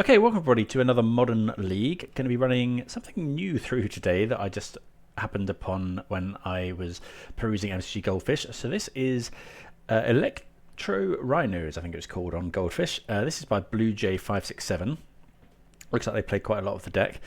Okay, welcome everybody to another Modern League. Going to be running something new through today that I just happened upon when I was perusing MTG Goldfish. So this is Electro Rhinos, I think it was called on Goldfish. This is by Blue J 567. Looks like they played quite a lot of the deck.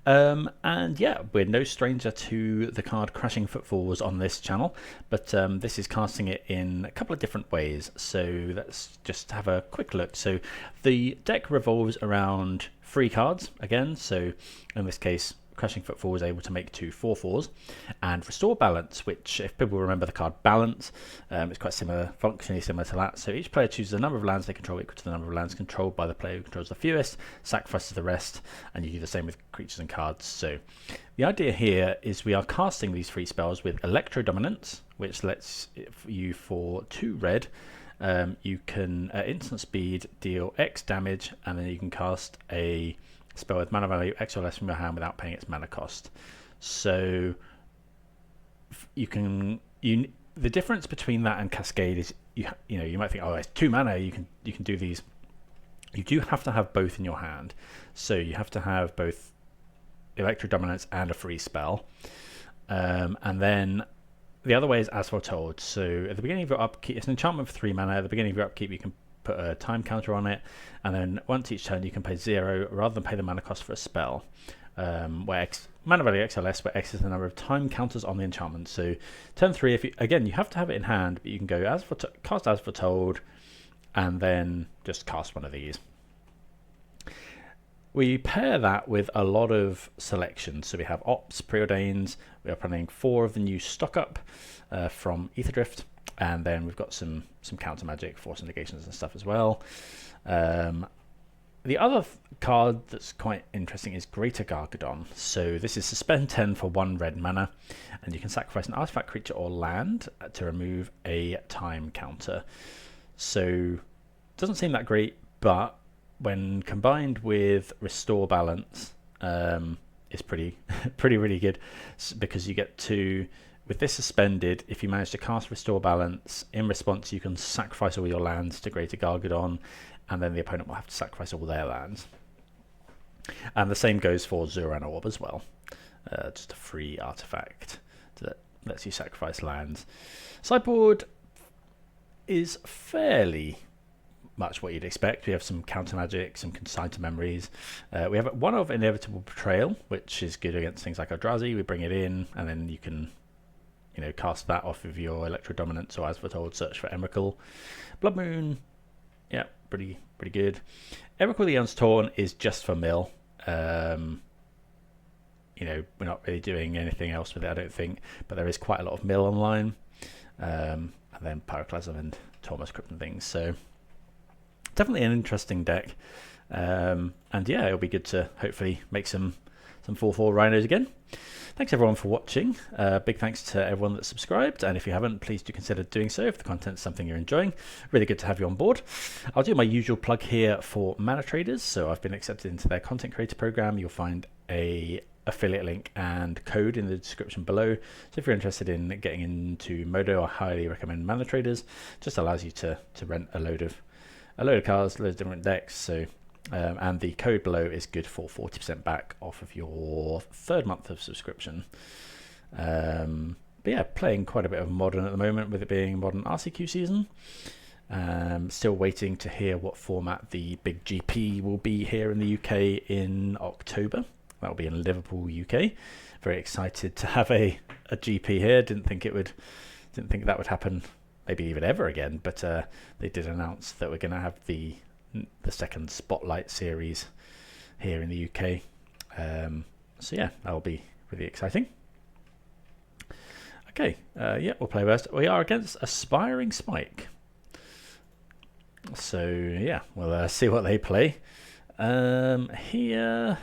And yeah, we're no stranger to the card Crashing Footfalls on this channel, but this is casting it in a couple of different ways. So let's just have a quick look. So the deck revolves around 3 cards again. So in this case, Crashing Footfall is able to make 2 4/4s, and Restore Balance, which, if people remember the card Balance, it's quite similar, functionally similar to that. So each player chooses a number of lands they control equal to the number of lands controlled by the player who controls the fewest, sacrifices the rest, and you do the same with creatures and cards. So the idea here is we are casting these 3 spells with Electrodominance, which lets you, for 2 red, you can at instant speed deal X damage, and then you can cast a spell with mana value X or less from your hand without paying its mana cost. So the difference between that and Cascade is you might think, oh, it's 2 mana, you can do these. You do have to have both in your hand, so you have to have both Electrodominance and a free spell, and then the other way is as foretold. So at the beginning of your upkeep, it's an enchantment for 3 mana. At the beginning of your upkeep, you can put a time counter on it, and then once each turn you can pay 0 rather than pay the mana cost for a spell, where mana value X or less, where X is the number of time counters on the enchantment. So turn 3, if you have to have it in hand, but you can go cast as foretold, and then just cast one of these. We pair that with a lot of selections. So we have Ops, Preordains. We are planning 4 of the new stock up from Aetherdrift. And then we've got some counter magic, force negations and stuff as well. The other card that's quite interesting is Greater Gargadon. So this is suspend 10 for 1 red mana, and you can sacrifice an artifact, creature, or land to remove a time counter. So doesn't seem that great, but when combined with Restore Balance, it's pretty really good, because you get to, with this suspended, if you manage to cast Restore Balance, in response you can sacrifice all your lands to Greater Gargadon, and then the opponent will have to sacrifice all their lands. And the same goes for Zuran Orb as well. Just a free artifact that lets you sacrifice lands. Sideboard is fairly much what you'd expect. We have some counter magic, some consign to memories. We have one of Inevitable Betrayal, which is good against things like Eldrazi. We bring it in, and then you can cast that off of your Electrodominance, or as foretold, search for Emrakul. Blood Moon, yeah, pretty good. Emrakul the Unstorn is just for mill. We're not really doing anything else with it, I don't think, but there is quite a lot of mill online. And then Pyroclasm and Tormos Crypt and things. So definitely an interesting deck. And yeah, it'll be good to hopefully make some 4/4 Rhinos again. Thanks everyone for watching. Big thanks to everyone that's subscribed, and if you haven't, please do consider doing so if the content's something you're enjoying. Really good to have you on board. I'll do my usual plug here for Manatraders. So I've been accepted into their content creator program. You'll find a affiliate link and code in the description below. So if you're interested in getting into Modo, I highly recommend Manatraders. Just allows you to rent a load of cards, loads of different decks. So and the code below is good for 40% back off of your 3rd month of subscription. But yeah, playing quite a bit of Modern at the moment, with it being Modern RCQ season. Still waiting to hear what format the big GP will be here in the UK in October. That will be in Liverpool, UK. Very excited to have a GP here. Didn't think that would happen, maybe even ever again. But they did announce that we're going to have the 2nd Spotlight series here in the UK. So yeah, that'll be really exciting. Okay, yeah, we'll play first. We are against Aspiring Spike. So yeah, we'll see what they play. Here,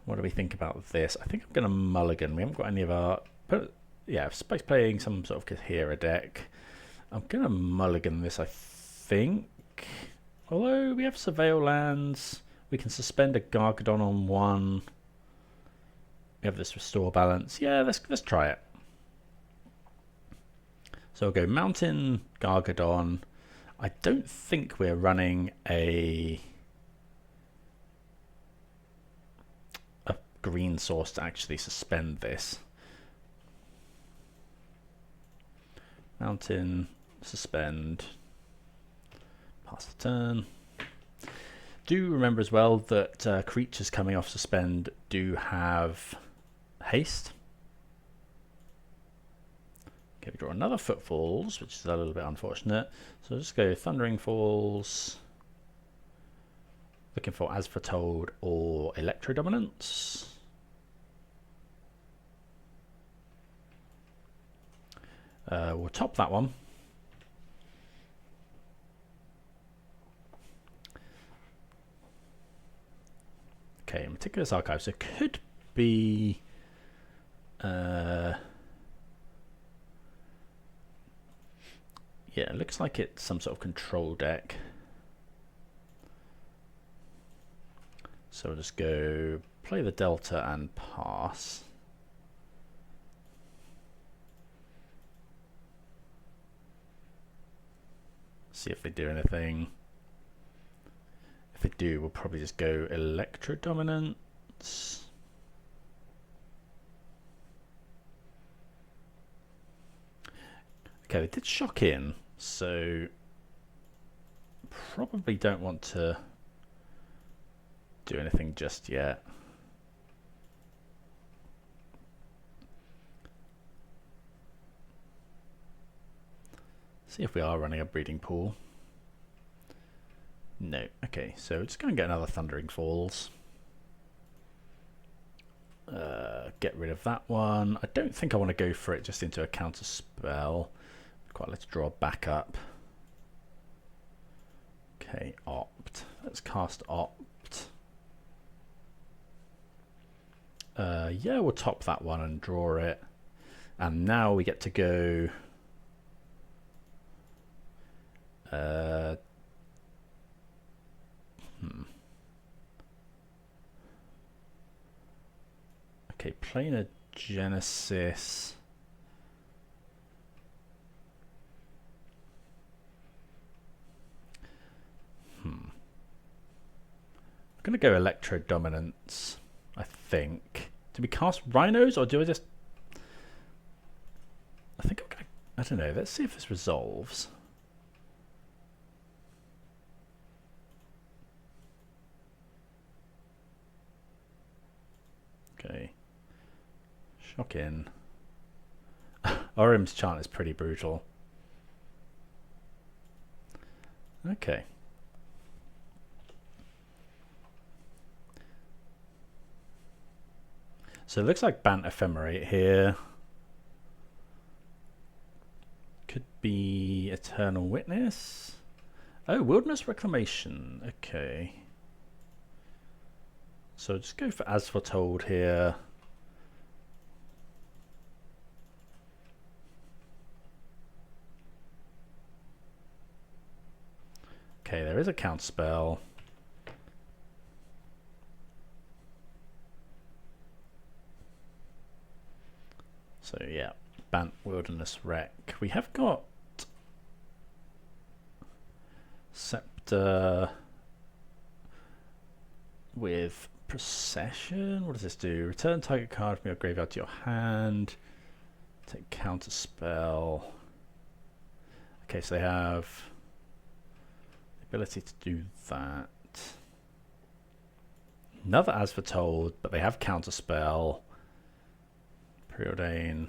what do we think about this? I think I'm going to mulligan. We haven't got any of our... But yeah, Spike's playing some sort of Kahira deck. I'm going to mulligan this, I think. Although we have Surveil lands, we can suspend a Gargadon on 1. We have this Restore Balance. Yeah, let's try it. So we'll go Mountain, Gargadon. I don't think we're running a green source to actually suspend this. Mountain, suspend, pass the turn. Do remember as well that creatures coming off suspend do have haste. Okay, we draw another Footfalls, which is a little bit unfortunate. So I'll just go Thundering Falls. Looking for As Foretold or Electrodominance. We'll top that one. Okay, Meticulous Archive. So it could be yeah, it looks like it's some sort of control deck. So we'll just go play the Delta and pass. See if they do anything. If they do, we'll probably just go Electrodominance. Okay, they did shock in, so probably don't want to do anything just yet. See if we are running a breeding pool. No. Okay, so just go and get another Thundering Falls. Get rid of that one. I don't think I want to go for it just into a counter spell. Quite like to draw back up. Okay, opt. Let's cast opt. Yeah, we'll top that one and draw it. And now we get to go okay, Planar Genesis. I'm gonna go Electrodominance, I think. Do we cast Rhinos or do I just... I think I'm gonna... I don't know, let's see if this resolves. Okay. Shock in. Orim's chant is pretty brutal. Okay. So it looks like Bant Ephemerate here. Could be Eternal Witness. Oh, Wilderness Reclamation. Okay. So just go for As Foretold here. Okay, there is a counter spell. So yeah, Bant Wilderness Wreck. We have got Scepter with Procession. What does this do? Return target card from your graveyard to your hand. Take counter spell. Okay, so they have the ability to do that. Another As Foretold, but they have counter spell. Preordain.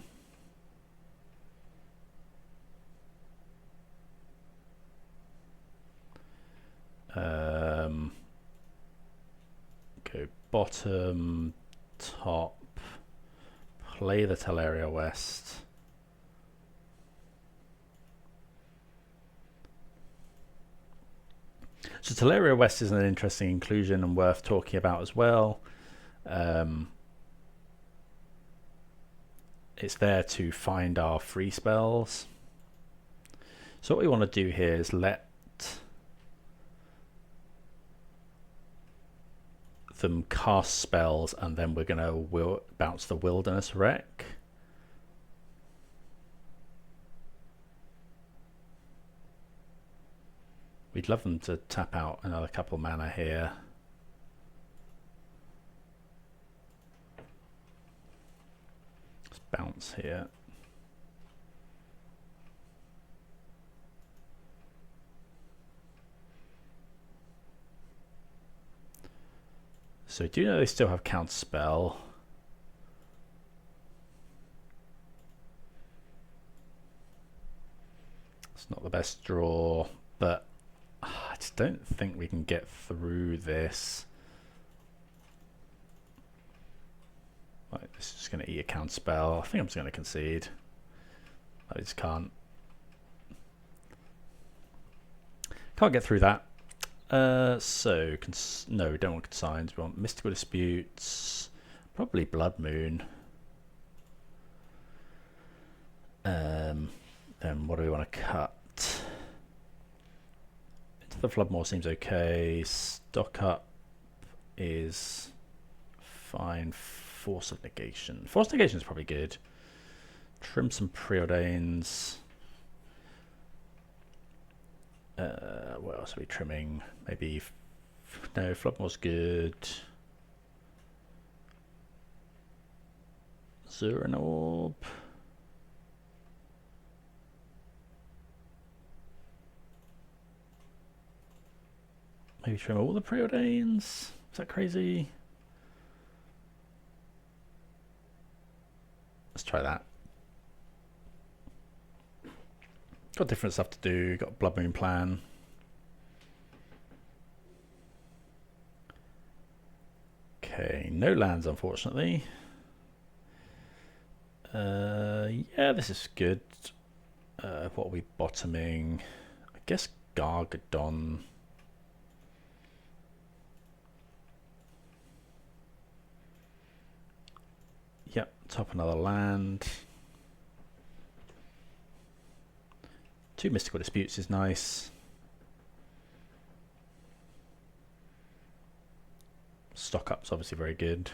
Go bottom, top, play the Teleria West. So Teleria West is an interesting inclusion and worth talking about as well. It's there to find our free spells. So what we want to do here is let them cast spells, and then we're going to bounce the Wilderness Wreck. We'd love them to tap out another couple mana here. bounce here. So do you know they still have counterspell? It's not the best draw, but I just don't think we can get through this. Right, this is just going to eat a counterspell. I think I'm just going to concede. I just can't. Can't get through that. So, no, we don't want consigns. We want Mystical Disputes, probably Blood Moon. Then what do we want to cut? Into the Floodmoor seems okay. Stock Up is fine. Force of Negation. Force of Negation is probably good. Trim some Preordains. What else are we trimming? Maybe no, Floodmoor's good. Zuran Orb. Maybe trim all the Preordains. Is that crazy? Let's try that. Got different stuff to do. Got a Blood Moon plan. Okay, no lands unfortunately. Yeah, this is good. What are we bottoming? I guess Gargadon. Yep, top another land. 2 Mystical Disputes is nice. Stock Up's obviously very good.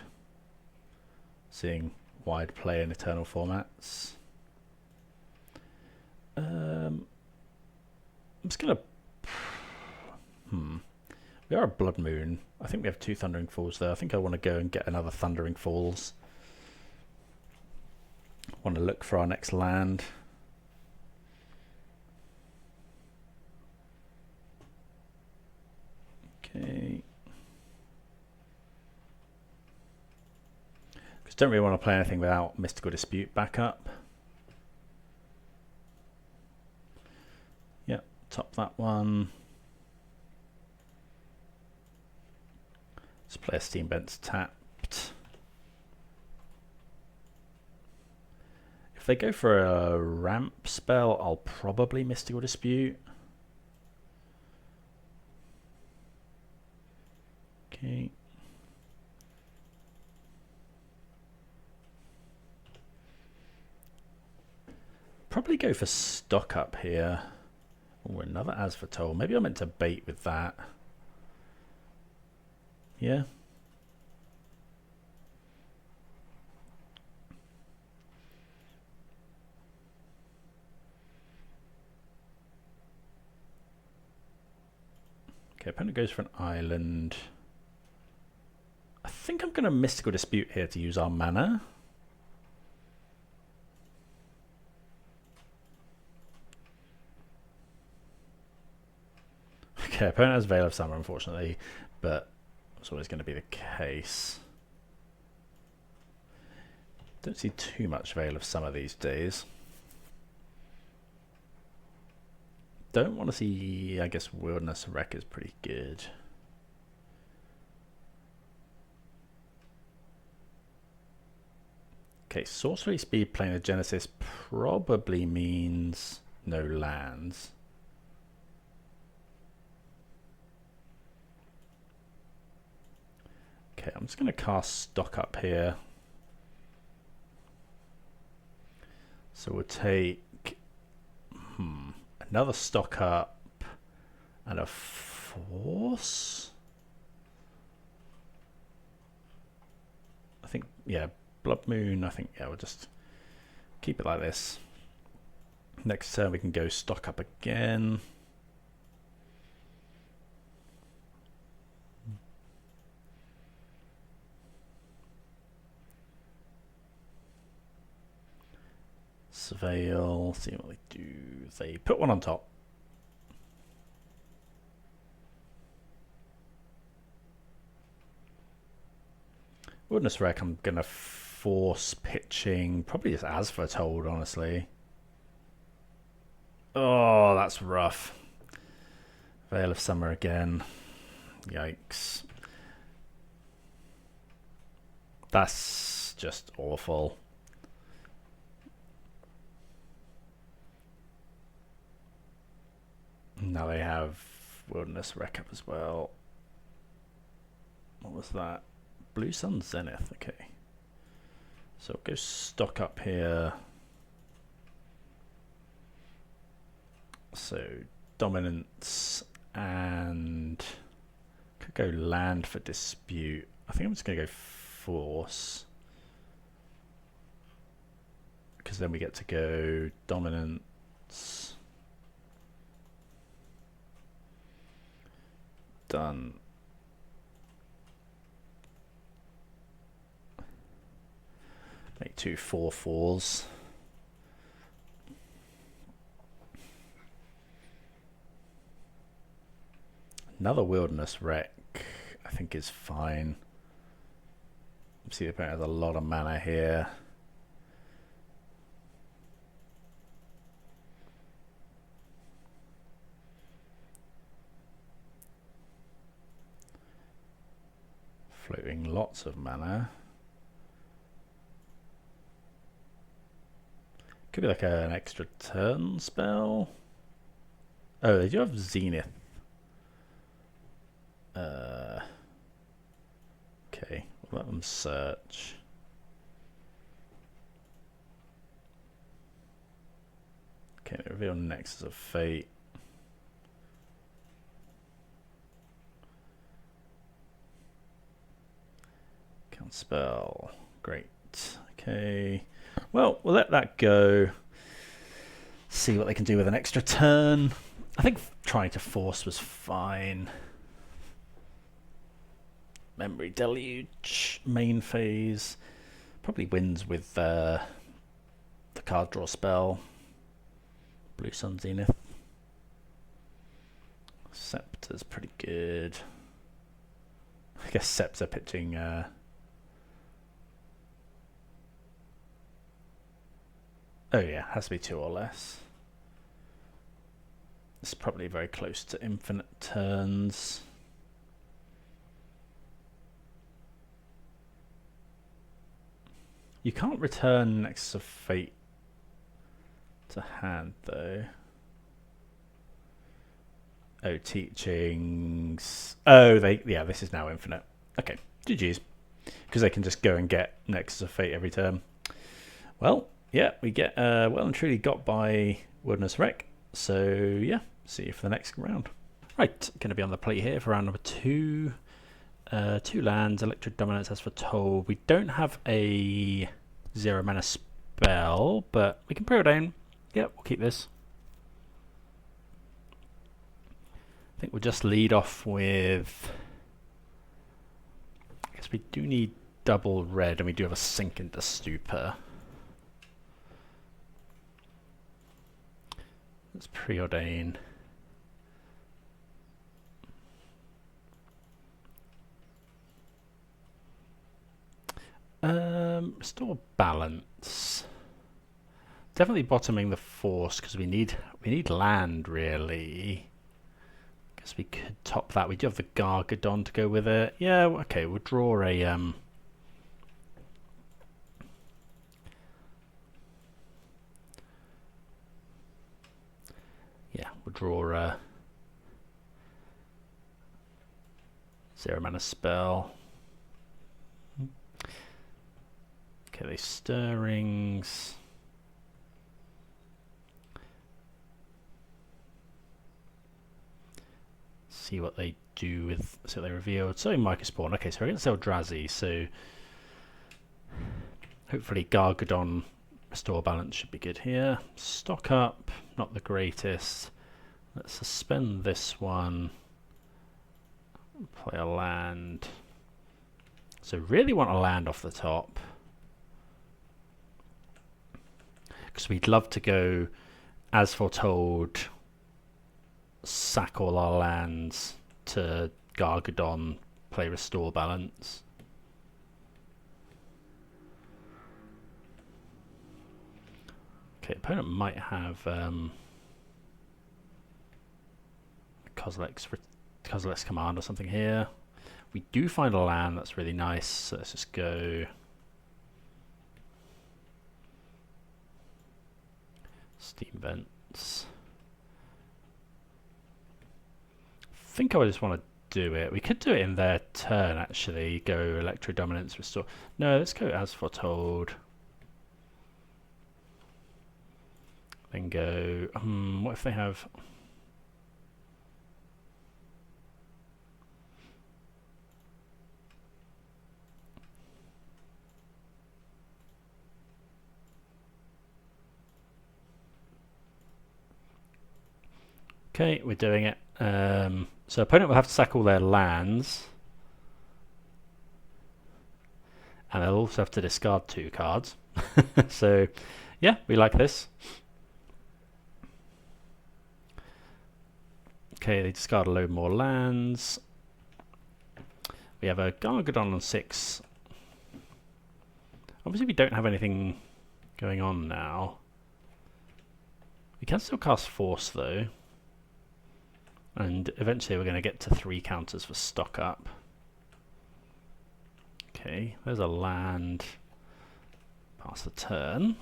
Seeing wide play in Eternal formats. I'm just gonna. We are a Blood Moon. I think we have 2 Thundering Falls there. I think I want to go and get another Thundering Falls. Want to look for our next land. Okay. Because don't really want to play anything without Mystical Dispute backup. Yep, top that one. Let's play a Steam Vents tapped. If they go for a ramp spell, I'll probably Mystical Dispute. Okay. Probably go for Stock Up here. Oh, another Asphodel. Maybe I meant to bait with that. Yeah. Okay, opponent goes for an island. I think I'm going to Mystical Dispute here to use our mana. Okay, opponent has Veil of Summer, unfortunately, but that's always going to be the case. Don't see too much Veil of Summer these days. Don't want to see, I guess, Wilderness Wreck is pretty good. Okay, Sorcery Speed playing a Genesis probably means no lands. Okay, I'm just going to cast Stock Up here. So we'll take another Stock Up and a Force. I think, yeah, Blood Moon. I think, yeah, we'll just keep it like this. Next turn we can go Stock Up again. Surveil, see what they do. They put one on top. Wilderness Wreck, I'm going to force pitching, probably just as foretold, honestly. Oh, that's rough. Veil of Summer again. Yikes. That's just awful. Now they have Wilderness Wreck up as well. What was that? Blue Sun Zenith, okay. So go stock up here. So Dominance and could go land for Dispute. I think I'm just going to go Force. Because then we get to go Dominance. Done. Make 2 4/4s. Another Wilderness Wreck, I think, is fine. See, the opponent has a lot of mana here. Floating lots of mana. Could be like an extra turn spell. Oh, they do have Zenith. Okay, we'll let them search. Okay, reveal Nexus of Fate. Count spell. Great. Okay. Well, we'll let that go. See what they can do with an extra turn. I think trying to force was fine. Memory Deluge, main phase. Probably wins with the card draw spell. Blue Sun Zenith. Scepter's pretty good. I guess Scepter pitching... oh yeah, has to be 2 or less. It's probably very close to infinite turns. You can't return Nexus of Fate to hand though. Oh, teachings. Oh, yeah, this is now infinite. Okay, GG's. Because they can just go and get Nexus of Fate every turn. Well, yeah, we get well and truly got by Wilderness Wreck. So yeah, see you for the next round. Right, going to be on the plate here for round number 2. 2 lands, Electrodominance as foretold. We don't have a 0 mana spell, but we can preordain. Yep, we'll keep this. I think we'll just lead off with... I guess we do need double red, and we do have a Sink into Stupor. Let's preordain. Restore balance. Definitely bottoming the force because we need land really. Guess we could top that. We do have the Gargadon to go with it. Yeah, okay, we'll draw a yeah, we'll draw a 0 mana spell. Okay, they stirrings. See what they do with, so they revealed. So Micah Spawn. Okay, so we're against Eldrazi, so hopefully Gargadon restore balance should be good here. Stock up, not the greatest. Let's suspend this one. Play a land. So really want a land off the top. because we'd love to go as foretold, sack all our lands to Gargadon, play Restore Balance. Okay, opponent might have Kozilek's Command or something here. We do find a land that's really nice, so let's just go Steam Vents. I think I just want to do it. We could do it in their turn actually. Go Electrodominance, Restore. No, let's go as foretold. Then go. What if they have? Okay, we're doing it. So opponent will have to sack all their lands. And they'll also have to discard 2 cards. So, yeah, we like this. Okay, they discard a load more lands. We have a Gargadon on 6. Obviously we don't have anything going on now. We can still cast Force though. And eventually we're going to get to 3 counters for stock up. Okay, there's a land. Pass the turn.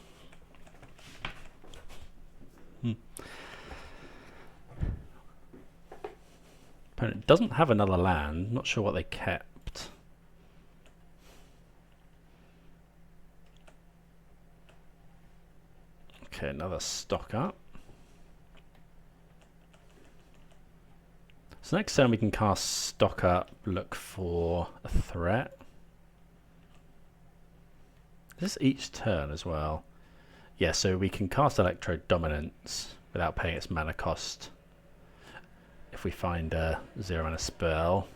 Opponent doesn't have another land. Not sure what they kept. Okay, another stock up. So next turn we can cast stock up, look for a threat. Is this each turn as well? Yeah, so we can cast Electrodominance without paying its mana cost if we find a 0 and a spell.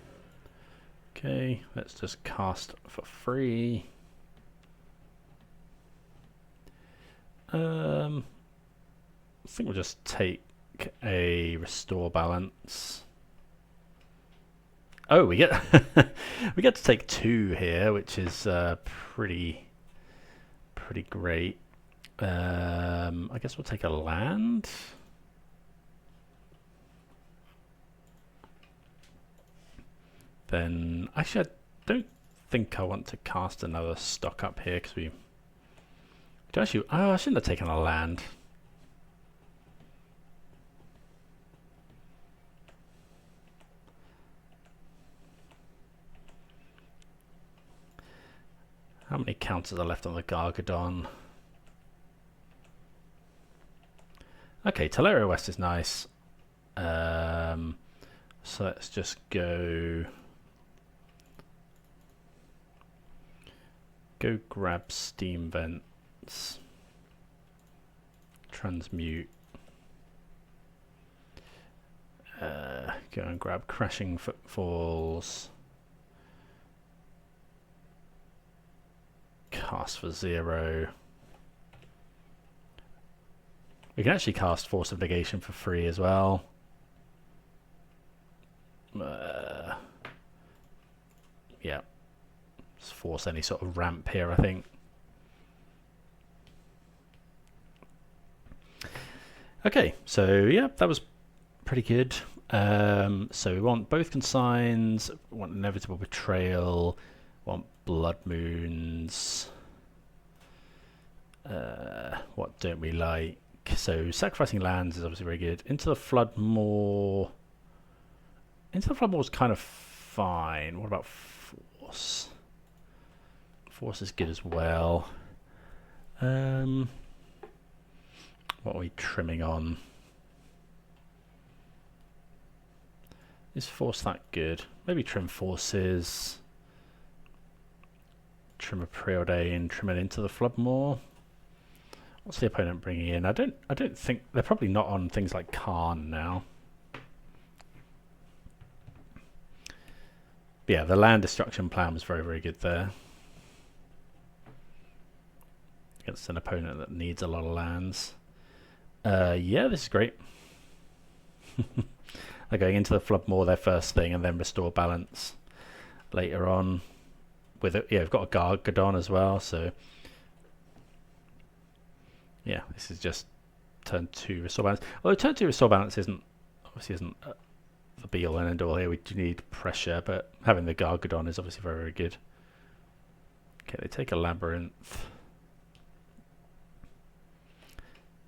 Okay, let's just cast for free. I think we'll just take a Restore Balance. Oh, we get we get to take 2 here, which is pretty great. I guess we'll take a land. Then actually, I don't think I want to cast another stock up here because we actually. Oh, I shouldn't have taken a land. How many counters are left on the Gargadon? Okay, Teleria West is nice. So let's just go grab Steam Vents, transmute, go and grab Crashing Footfalls, cast for 0. We can actually cast Force of Negation for free as well. Yeah. Just force any sort of ramp here, I think. Okay, so yeah, that was pretty good. So we want both consigns, we want Inevitable Betrayal, we want Blood Moons. What don't we like? So sacrificing lands is obviously very good. Into the Floodmoor. Into the Floodmoor is kind of fine. What about Force? Force is good as well. What are we trimming on? Is Force that good? Maybe trim Forces. Trim a Preordain, trim it into the Floodmoor. What's the opponent bringing in? I don't think they're probably not on things like Khan now. But yeah, the land destruction plan was very, very good there. against an opponent that needs a lot of lands. Yeah, this is great. They're going into the flood more their first thing, and then restore balance later on. With it, yeah, we've got a Gargadon as well, so yeah, this is just turn 2 restore balance. Although turn 2 restore balance obviously isn't the be all and end all here. We do need pressure, but having the Gargadon is obviously very, very good. Okay, they take a Labyrinth.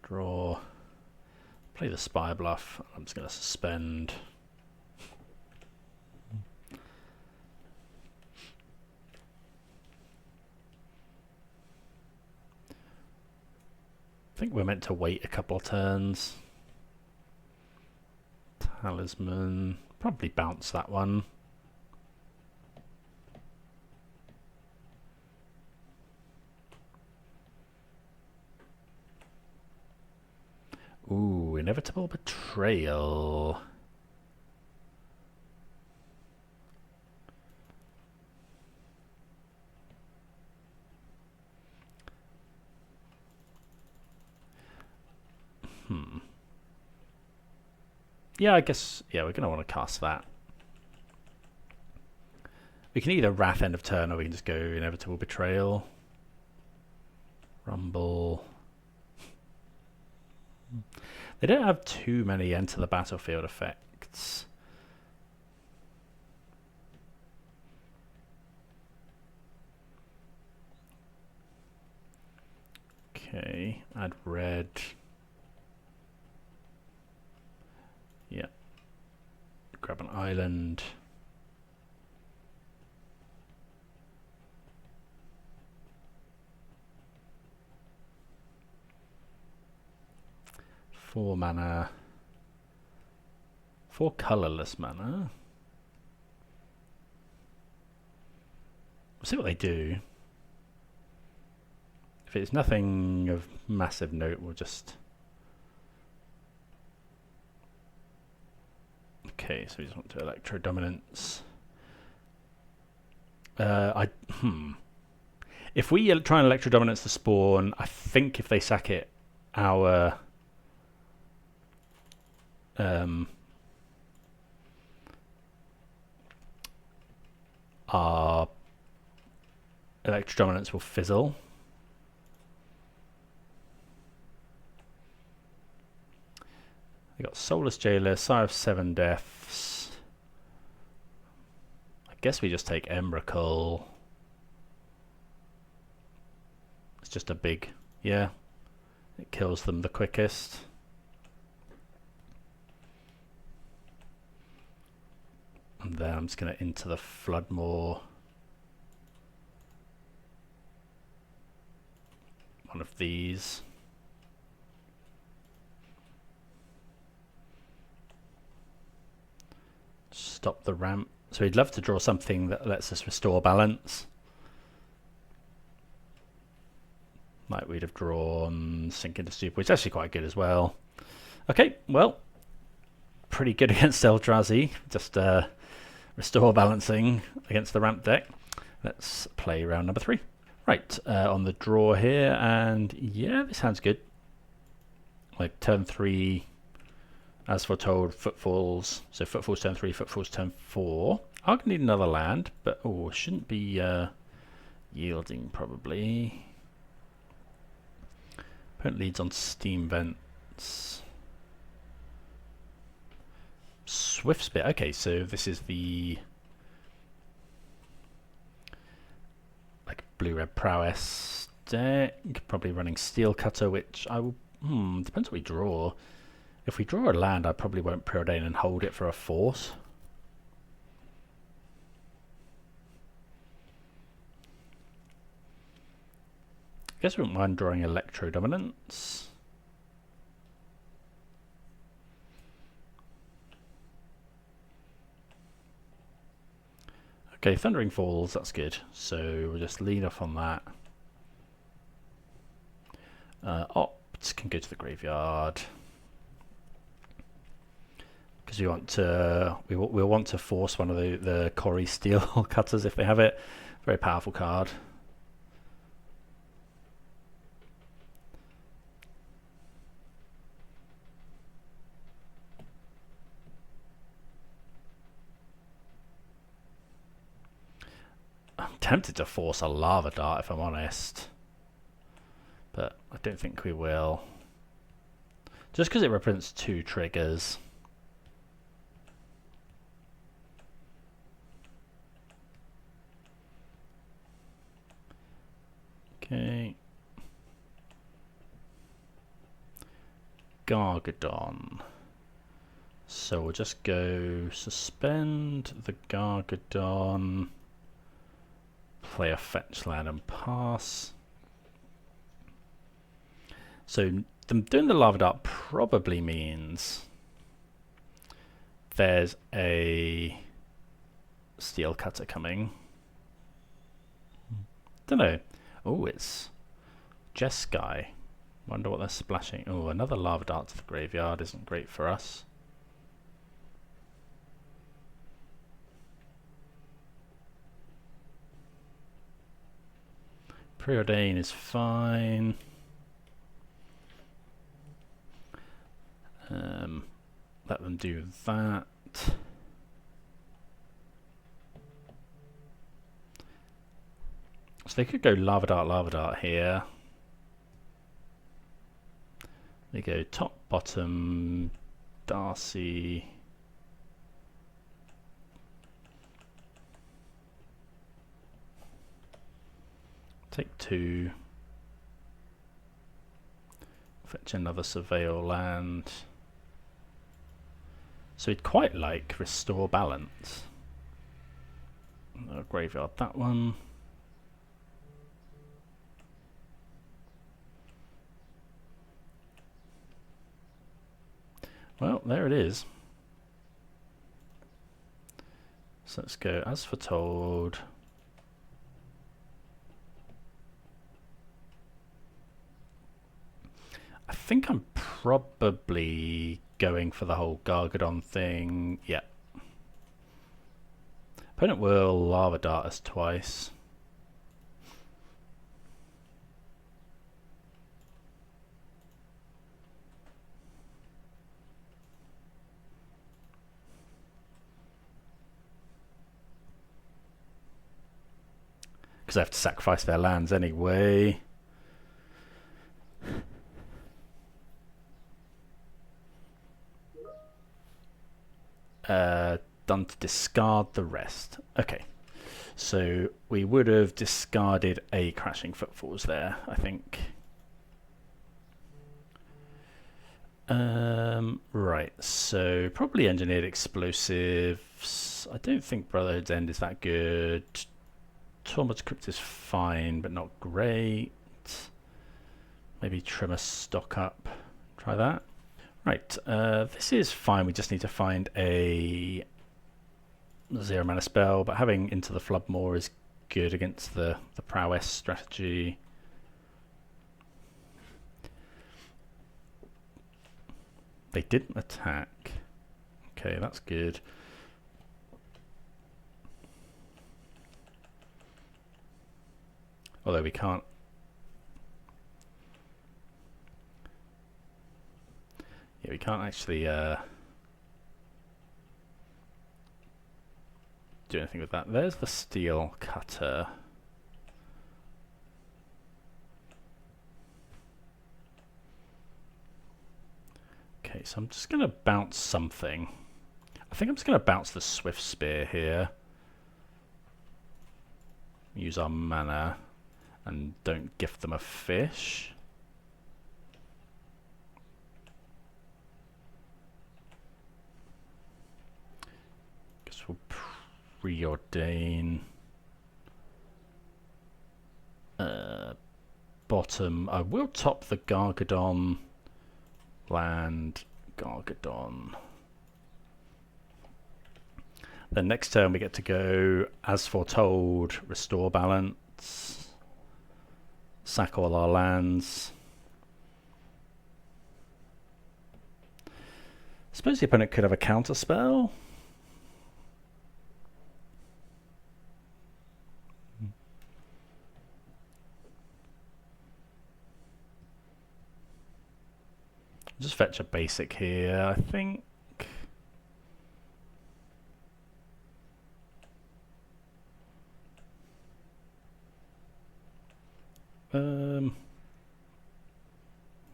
Draw. Play the Spire Bluff. I'm just going to suspend. I think we're meant to wait a couple of turns. Talisman. Probably bounce that one. Ooh, Inevitable Betrayal. Yeah, I guess, yeah, we're going to want to cast that. We can either Wrath end of turn, or we can just go Inevitable Betrayal. Rumble. They don't have too many enter the battlefield effects. Okay, add red. Yeah. Grab an island. Four mana. 4 colorless mana. We'll see what they do. If it's nothing of massive note, we'll just... Okay, so we just want to Electrodominance. If we try and Electrodominance the spawn, I think if they sack it, our Electrodominance will fizzle. We got Soulless Jailer, Sire of 7 Deaths. I guess we just take Emrakul. It's just a big, yeah. It kills them the quickest. And then I'm just going to into the Floodmoor. One of these. Stop the ramp. So we'd love to draw something that lets us restore balance. Like we'd have drawn Sink into Stupor, which is actually quite good as well. Okay, well, pretty good against Eldrazi. Just restore balancing against the ramp deck. Let's play round number 3. Right, on the draw here, and yeah, this sounds good. Like turn 3, as foretold, Footfalls. So Footfalls turn 3, Footfalls turn 4. I'm going to need another land, but oh, shouldn't be yielding probably. Opponent leads on Steam Vents. Swift Spit. Okay, so this is the like blue-red Prowess deck. Probably running Steel Cutter, which I will. Depends what we draw. If we draw a land, I probably won't preordain and hold it for a force. I guess we wouldn't mind drawing Electrodominance. Okay, Thundering Falls, that's good. So we'll just lead off on that. Opt can go to the graveyard. Because we want to, we'll want to force one of the Corey Steel Cutters if they have it. Very powerful card. tempted to force a lava dart if I'm honest, but I don't think we will. Just because it represents 2 triggers. Okay. Gargadon. So we'll just go suspend the Gargadon, play a fetch land and pass. So them doing the lava dart probably means there's a steel cutter coming. Don't know. Oh, it's Jeskai. Wonder what they're splashing. Oh, another lava dart to the graveyard isn't great for us. Preordain is fine. Let them do that. So they could go lava dart here. They go top, bottom, Darcy. Take 2. Fetch another Surveil land. So he'd quite like Restore Balance. Graveyard that one. Well, there it is. So let's go as foretold. I think I'm probably going for the whole Gargadon thing. Yeah. Opponent will lava dart us twice. Because I have to sacrifice their lands anyway. Done to discard the rest. Okay, so we would have discarded a Crashing Footfalls there, I think. Right, so probably Engineered Explosives. I don't think Brotherhood's End is that good. Tormod's Crypt is fine, but not great. Maybe Trimmer Stock Up. Try that. Right, this is fine. We just need to find a 0 mana spell, but having Into the Floodmoor is good against the Prowess strategy. They didn't attack. Okay, that's good. Although we can't. Yeah, we can't actually do anything with that. There's the steel cutter. Okay, so I'm just going to bounce something. I think I'm just going to bounce the Swift Spear here. Use our mana and don't gift them a fish. Guess we'll preordain. Bottom. I will top the Gargadon land. Gargadon. Then next turn we get to go, as foretold, Restore Balance. Sack all our lands. I suppose the opponent could have a counter spell. Just fetch a basic here, I think.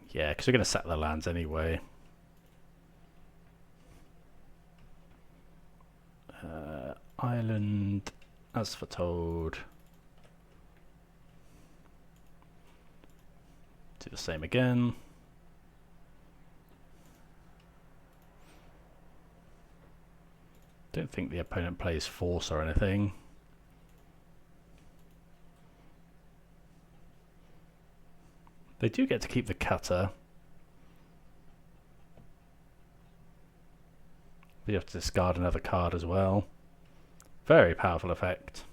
Yeah, because we're going to set the lands anyway. Island, as foretold. Do the same again. Don't think the opponent plays force or anything. They do get to keep the cutter. But you have to discard another card as well. Very powerful effect.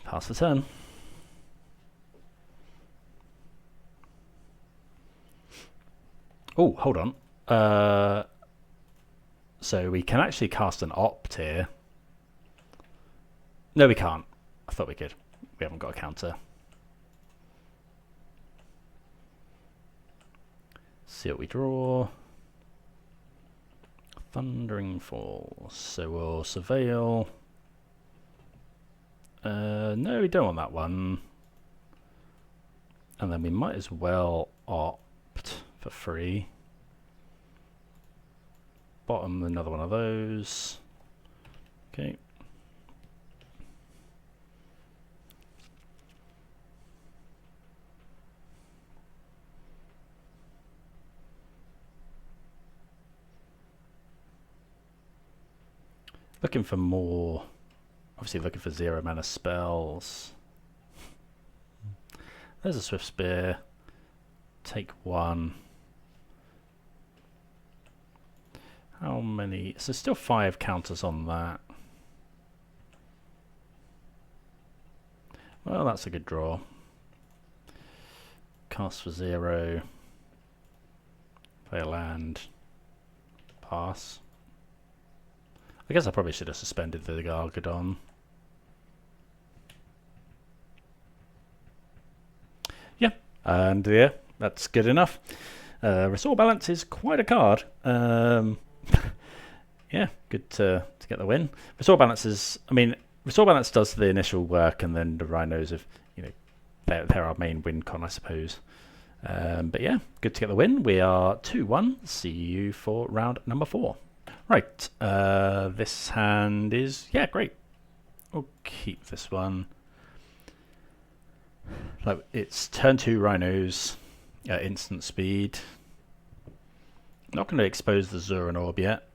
Pass the turn. Oh, hold on. So we can actually cast an opt here. No, we can't. I thought we could. We haven't got a counter. See what we draw. Thundering Falls. So we'll surveil. No, we don't want that one. And then we might as well opt for free. Bottom, another one of those. Okay. Looking for more, obviously looking for 0 mana spells. There's a Swift Spear. Take one. How many? So still 5 counters on that. Well, that's a good draw. Cast for 0. Play a land. Pass. I guess I probably should have suspended the Gargadon. Yeah, and yeah, that's good enough. Restore Balance is quite a card. Yeah, good to get the win. Restore Balance is, I mean, Restore Balance does the initial work, and then the Rhinos have, you know, they're our main win con, I suppose. But yeah, good to get the win. We are 2-1. See you for round number 4. Right, this hand is, yeah, great. We'll keep this one. Like, it's turn 2 Rhinos at instant speed. Not going to expose the Zuran Orb yet.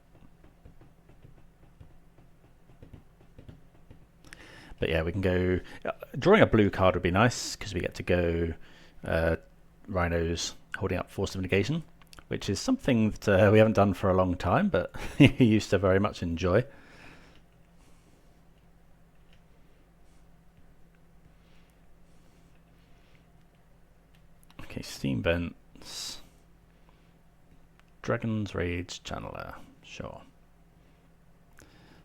But yeah, we can go... drawing a blue card would be nice, because we get to go Rhinos holding up Force of Negation, which is something that we haven't done for a long time, but we used to very much enjoy. Okay, Steam Vents. Dragon's Rage Channeler, sure.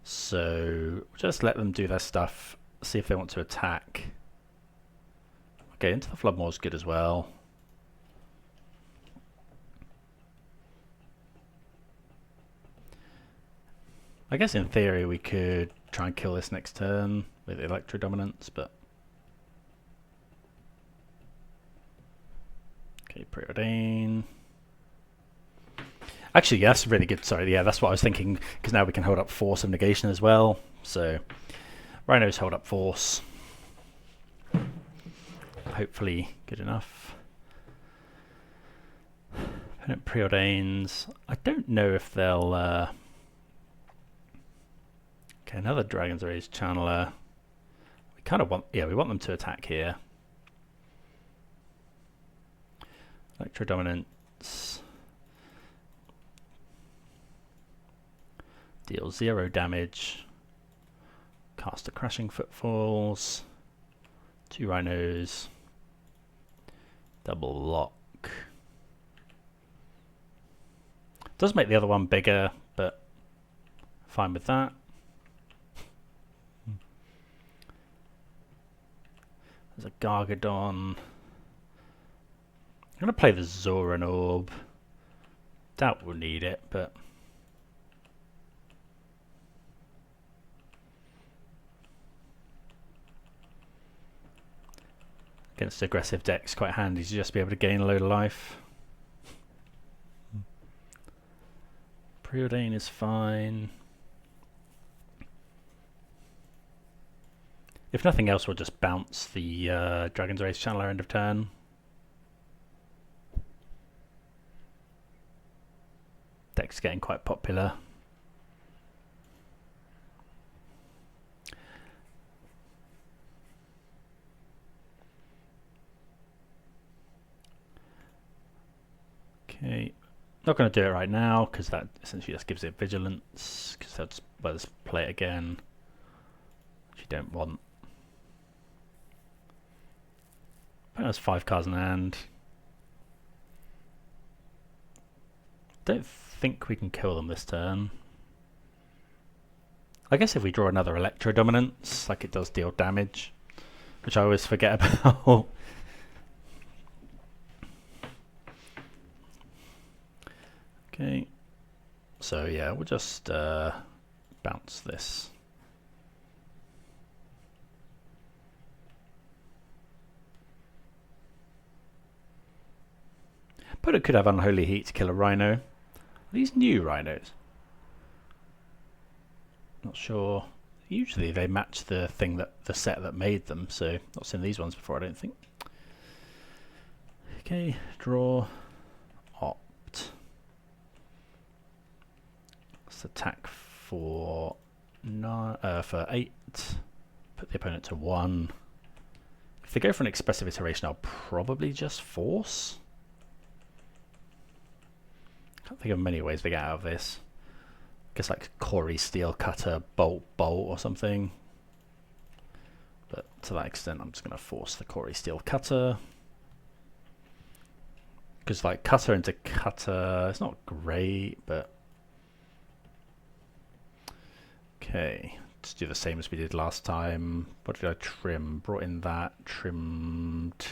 So, just let them do their stuff, see if they want to attack. Okay, Into the Floodmoor is good as well. I guess in theory we could try and kill this next turn with Electrodominance, but... Okay, Preordain. Actually, yeah, that's really good. Sorry, yeah, that's what I was thinking, because now we can hold up Force of Negation as well. So, Rhinos hold up Force. Hopefully good enough. Opponent Preordains. I don't know if they'll... Okay, another Dragon's Rage Channeler. We kind of want... Yeah, we want them to attack here. Electrodominance. Deal 0 damage. Cast a Crashing Footfalls. 2 Rhinos. Double lock. Does make the other one bigger, but fine with that. There's a Gargadon. I'm going to play the Zuran Orb. Doubt we'll need it, but... Against aggressive decks, quite handy to just be able to gain a load of life. Preordain is fine. If nothing else, we'll just bounce the Dragon's Race Channeler end of turn. Deck's getting quite popular. Okay, not going to do it right now because that essentially just gives it vigilance. Because that's well, let's play it again, which you don't want. I think there's 5 cards in hand. Don't think we can kill them this turn. I guess if we draw another Electrodominance, like it does deal damage, which I always forget about. Okay, so yeah, we'll just bounce this. But it could have Unholy Heat to kill a Rhino. Are these new Rhinos? Not sure. Usually they match the thing that the set that made them, so not seen these ones before, I don't think. Okay, draw, opt. Let's attack for 8. Put the opponent to 1. If they go for an expressive iteration, I'll probably just force. Can't think of many ways to get out of this. I guess like Corey Steel Cutter, Bolt or something. But to that extent, I'm just going to force the Corey Steel Cutter. Because like Cutter into Cutter, it's not great, but... Okay, let's do the same as we did last time. What did I trim? Brought in that, trimmed...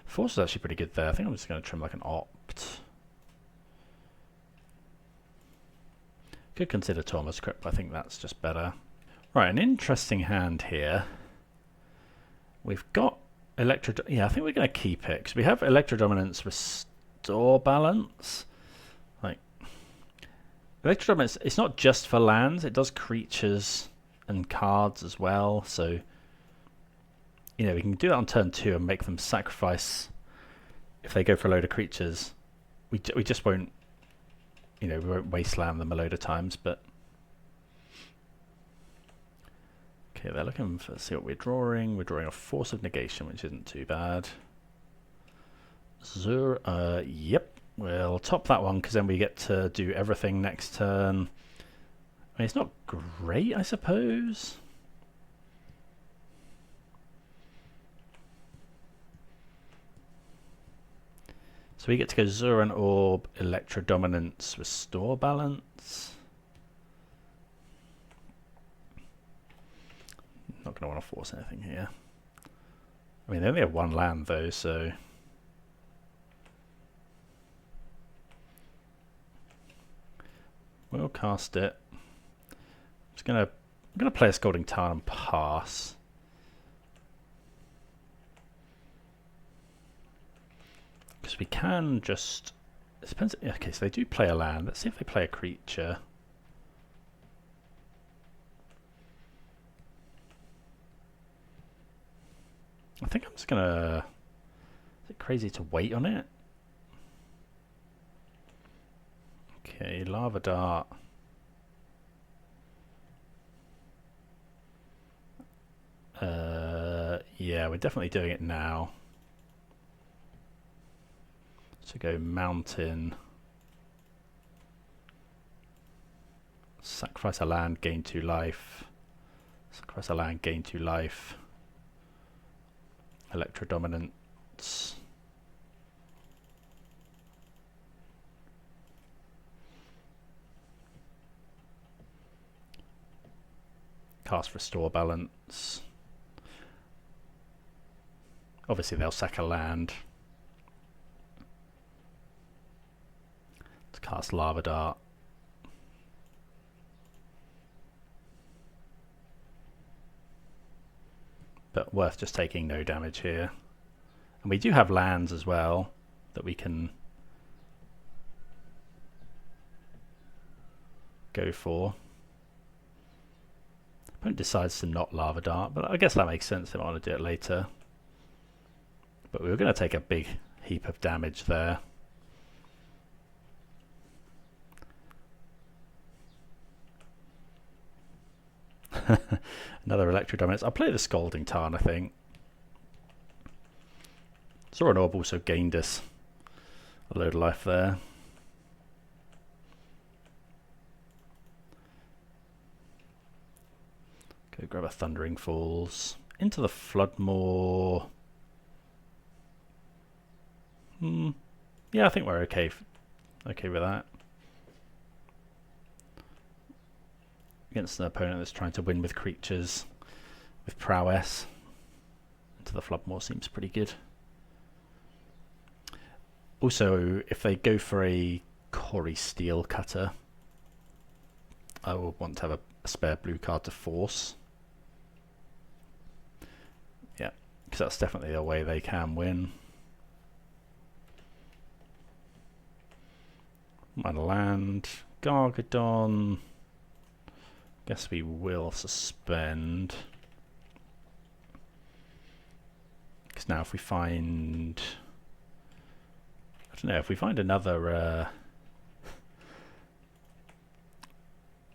Force is actually pretty good there. I think I'm just going to trim like an opt. Could consider Torma's Crypt, but I think that's just better. Right, an interesting hand here. We've got Electro... Yeah, I think we're going to keep it, because we have Electrodominance Restore Balance. Like, Electrodominance, it's not just for lands, it does creatures and cards as well, so... You know, we can do that on turn 2 and make them sacrifice if they go for a load of creatures. We just won't... You know, we won't wasteland them a load of times, but... Okay, they're looking for, see what we're drawing. We're drawing a Force of Negation, which isn't too bad. Yep, we'll top that one, because then we get to do everything next turn. I mean, it's not great, I suppose. So we get to go Zuran Orb, Electrodominance, Restore Balance. Not going to want to force anything here. I mean, they only have 1 land though, so... We'll cast it. I'm gonna play a Scalding Tarn and pass. Because we can just... It depends... Okay, so they do play a land. Let's see if they play a creature. I think I'm just gonna... Is it crazy to wait on it? Okay, Lava Dart. Yeah, we're definitely doing it now. So go Mountain. Sacrifice a land, gain 2 life. Sacrifice a land, gain 2 life. Electrodominance. Cast Restore Balance. Obviously they'll sack a land. To cast Lava Dart. But worth just taking no damage here. And we do have lands as well that we can go for. Opponent decides to not Lava Dart, but I guess that makes sense. They might want to do it later. But we were going to take a big heap of damage there. Another Electrodominance. I'll play the Scalding Tarn, I think. Saw an Orb also gained us a load of life there. Go grab a Thundering Falls. Into the Floodmoor. Yeah, I think we're okay with that. Against an opponent that's trying to win with creatures with prowess. Into the Floodmoor seems pretty good. Also, if they go for a Corey Steel Cutter, I will want to have a spare blue card to force. Yeah, because that's definitely a way they can win. Mana land, Gargadon. Guess we will suspend. Because now if we find... I don't know, if we find another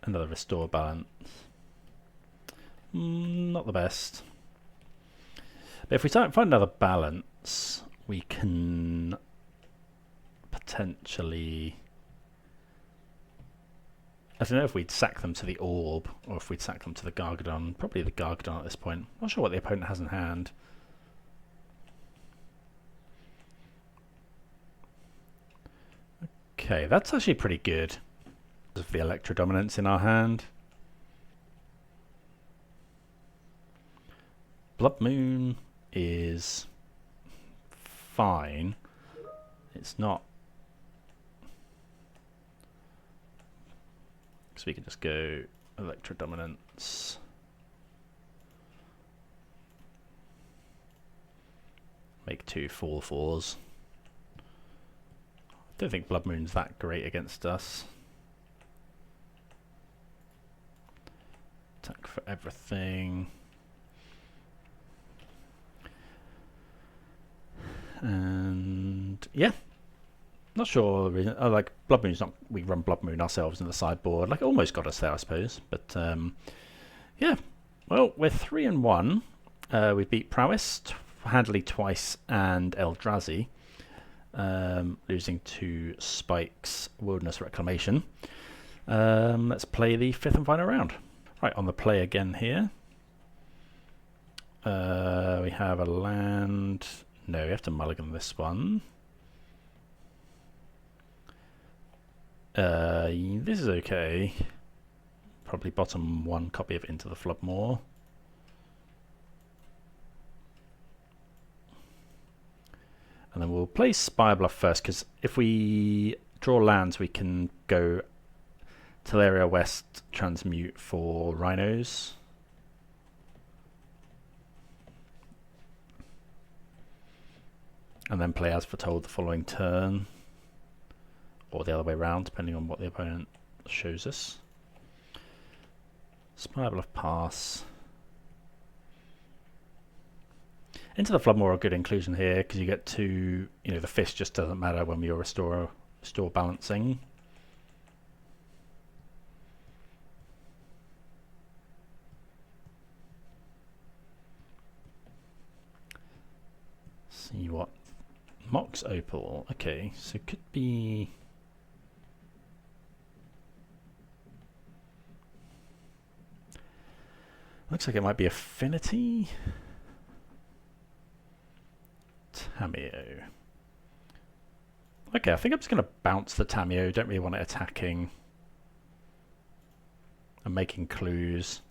another Restore Balance. Not the best. But if we find another balance, we can potentially... I don't know if we'd sack them to the Orb or if we'd sack them to the Gargadon. Probably the Gargadon at this point. Not sure what the opponent has in hand. Okay, that's actually pretty good. Of the Electrodominance in our hand. Blood Moon is fine. It's not... So we can just go Electrodominance. Make 2 4/4s. I don't think Blood Moon's that great against us. Attack for everything. And yeah. Not sure the reason. Oh, like Blood Moon's not. We run Blood Moon ourselves in the sideboard. Like it almost got us there, I suppose. But yeah. Well, we're 3-1. We beat Prowess handily twice and Eldrazi, losing to Spike's Wilderness Reclamation. Let's play the 5th and final round. Right, on the play again here. We have a land. No, we have to mulligan this one. This is okay. Probably bottom 1 copy of Into the Floodmoor. And then we'll play Spire Bluff first, because if we draw lands, we can go Teleria West, transmute for Rhinos. And then play As Foretold the following turn. Or the other way around, depending on what the opponent shows us. Spire Bluff pass. Into the Floodmoor a good inclusion here, because you get to, the fist just doesn't matter when you're restore balancing. See what Mox Opal. Okay, so it could be. Looks like it might be Affinity. Tamiyo. Okay, I think I'm just going to bounce the Tamiyo. Don't really want it attacking and making clues.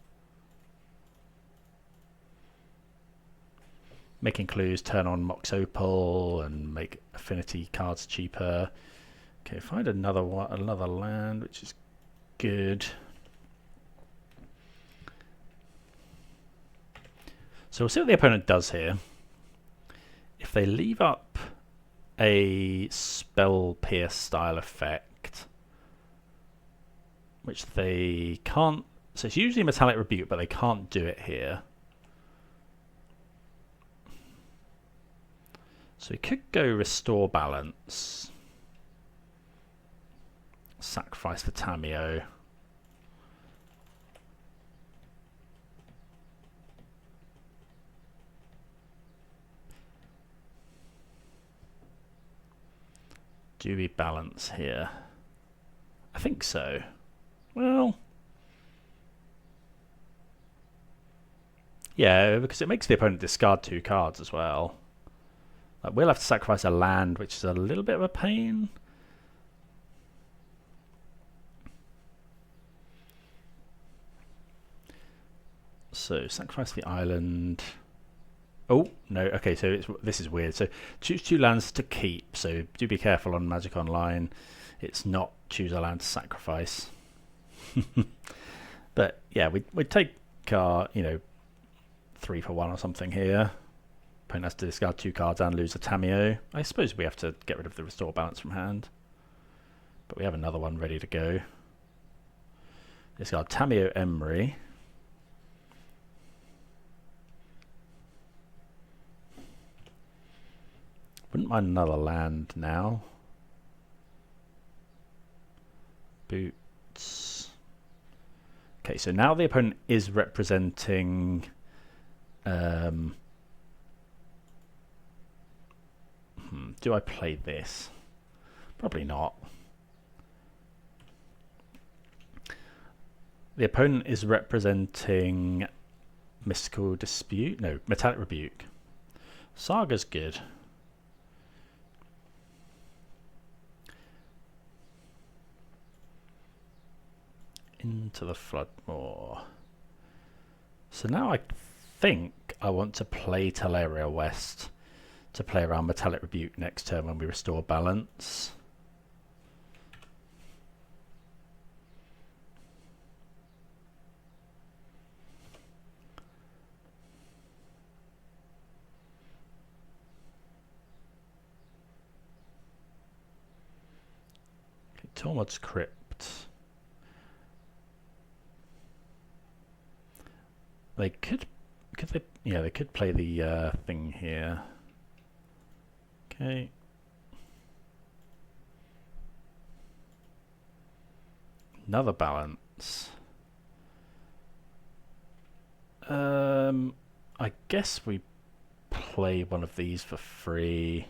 Making clues, turn on Mox Opal and make Affinity cards cheaper. Okay, find another land, which is good. So we'll see what the opponent does here. If they leave up a spell pierce style effect, which they can't. So it's usually Metallic Rebuke, but they can't do it here. So we could go Restore Balance, sacrifice for Tamiyo. Do we balance here? I think so. Well, yeah, because it makes the opponent discard 2 cards as well. Like, we'll have to sacrifice a land, which is a little bit of a pain. So sacrifice the island. Oh, no. Okay, so this is weird. So choose 2 lands to keep. So do be careful on Magic Online. It's not choose a land to sacrifice. But yeah, we'd take our, 3 for 1 or something here. Opponent has to discard 2 cards and lose a Tamiyo. I suppose we have to get rid of the Restore Balance from hand. But we have another one ready to go. Discard Tamiyo Emery. Wouldn't mind another land now. Boots. Okay, so now the opponent is representing do I play this? Probably not. The opponent is representing Mystical Dispute. No, Metallic Rebuke. Saga's good. Into the Floodmoor. So now I think I want to play Teleria West to play around Metallic Rebuke next turn when we restore balance. Okay, Tormod's Crypt. They could they? Yeah, they could play the thing here. Okay. Another balance. I guess we play one of these for free.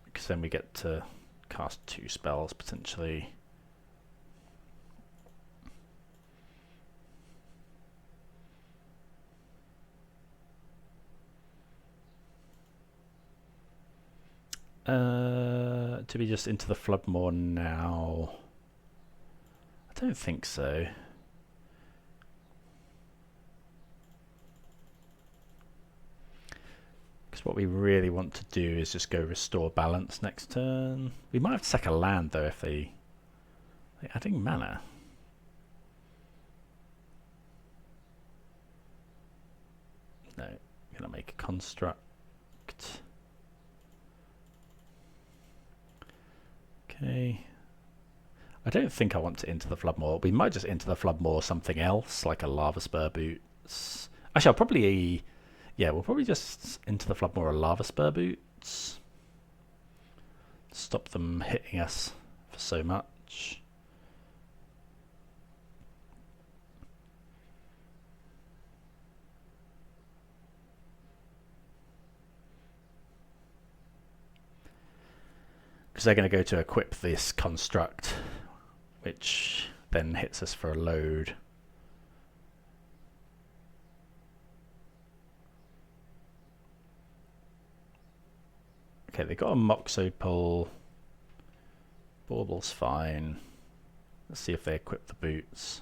Because then we get to cast 2 spells potentially. To be just into the Floodmoor now? I don't think so. Because what we really want to do is just go restore balance next turn. We might have to sack a land though if they're adding mana. No, I'm gonna make a construct. Okay. I don't think I want to into the Floodmoor. We might just into the Floodmoor something else, like a Lava Spur Boots. Actually, I'll probably... Yeah, we'll probably just into the Floodmoor a Lava Spur Boots. Stop them hitting us for so much. Because they're going to go to equip this construct, which then hits us for a load. Okay, they got a Moxopole. Bauble's fine. Let's see if they equip the boots.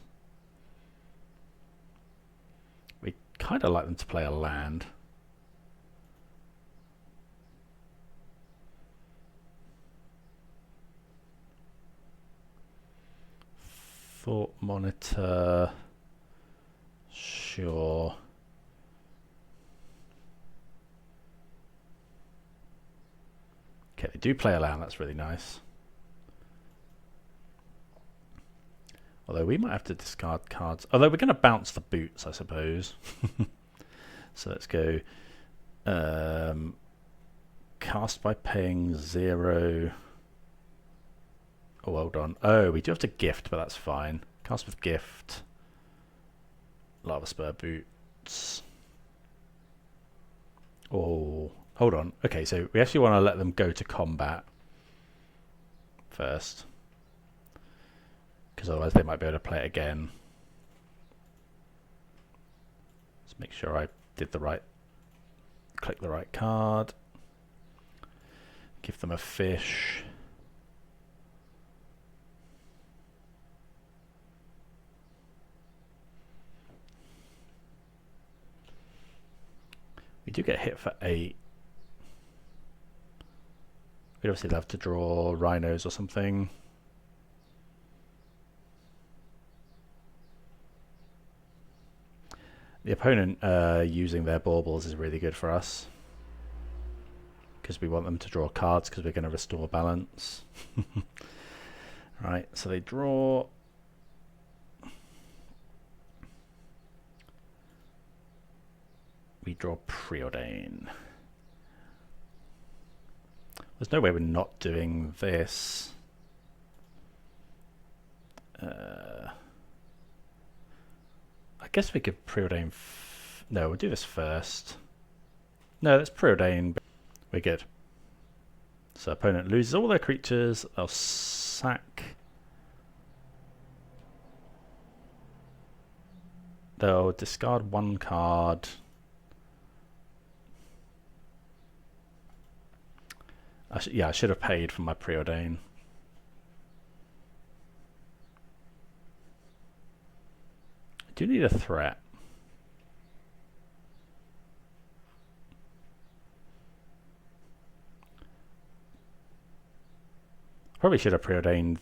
We kind of like them to play a land. Thought Monitor. Sure. Okay, they do play a land. That's really nice. Although we might have to discard cards. Although we're going to bounce the boots, I suppose. So let's go cast by paying 0. Oh, well done. Oh, we do have to gift, but that's fine. Cast with gift. Lava Spur boots. Oh, hold on. Okay, so we actually want to let them go to combat first, because otherwise they might be able to play it again. Let's make sure I did the right, click the right card. Give them a fish. We do get hit for 8. We'd obviously love to draw rhinos or something. The opponent using their baubles is really good for us, because we want them to draw cards because we're going to restore balance. Right, so they draw. We draw Preordain. There's no way we're not doing this. I guess we could Preordain. No, we'll do this first. No, let's Preordain. We're good. So opponent loses all their creatures. They'll sack. They'll discard 1 card. Yeah, I should have paid for my Preordain. I do need a threat. Probably should have Preordained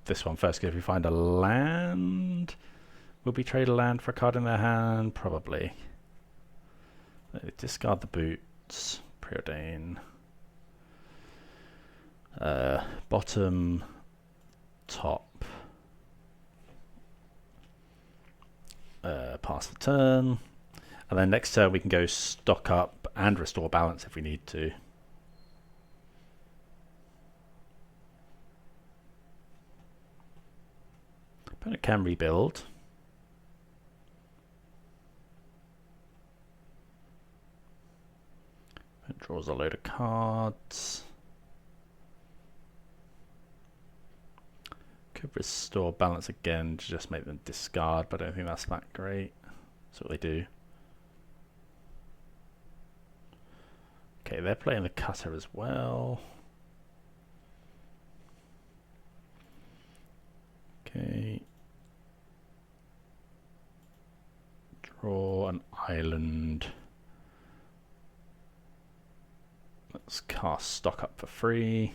this one first, because if we find a land, will we trade a land for a card in their hand? Probably. Discard the boots. Preordain. Bottom, top. Pass the turn. And then next turn we can go stock up and restore balance if we need to. Opponent can rebuild. It draws a load of cards. Could restore balance again to just make them discard, but I don't think that's that great. That's what they do. Okay, they're playing the cutter as well. Okay. Draw an island. Let's cast stock up for free.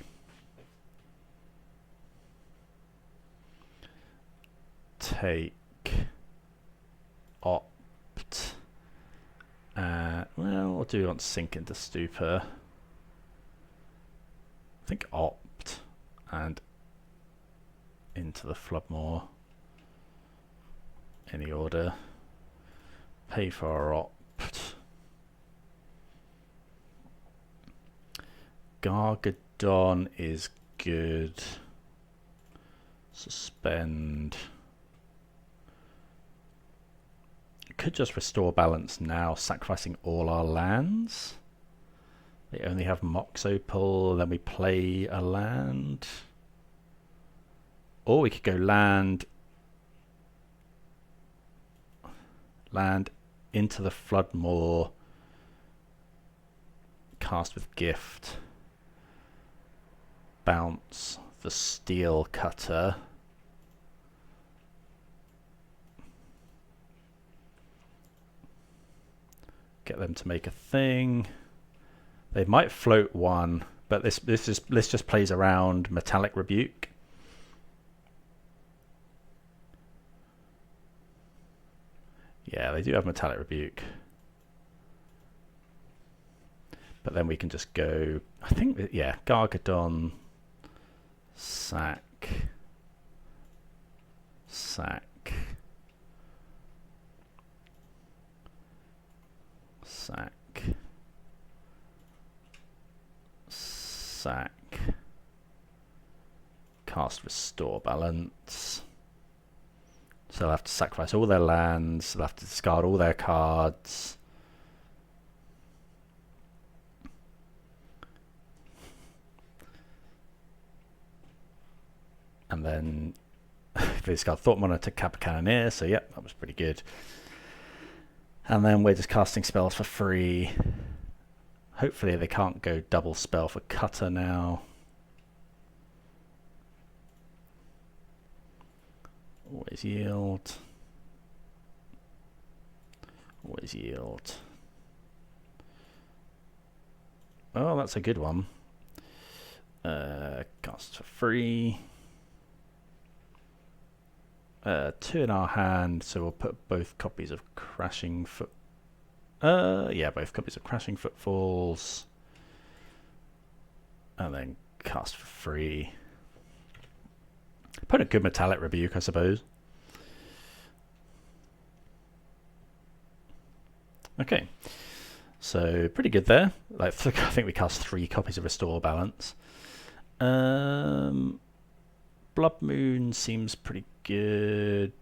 Take, opt, well, what do we want to sink into stupor? I think opt and into the Floodmoor. Any order. Pay for our opt. Gargadon is good. Suspend. Could just restore balance now, sacrificing all our lands. They only have Mox Opal, then we play a land. Or we could go land into the Floodmoor, cast with gift, bounce the Steel Cutter. Get them to make a thing. They might float 1, but this just plays around Metallic Rebuke. Yeah, they do have Metallic Rebuke. But then we can just go, I think, yeah, Gargadon, sack, sack, sack, sack, cast Restore Balance. So they'll have to sacrifice all their lands, they'll have to discard all their cards. And then they discard Thought Monitor, Kappa Cannoneer, so yep, that was pretty good. And then we're just casting spells for free. Hopefully they can't go double spell for Cutter now. Always yield. Always yield. Oh, that's a good one. Cast for free. 2 in our hand, so we'll put both copies of Crashing both copies of Crashing Footfalls. And then cast for free. Put a good Metallic Rebuke, I suppose. Okay, so pretty good there. Like, I think we cast 3 copies of Restore Balance. Blood Moon seems pretty good.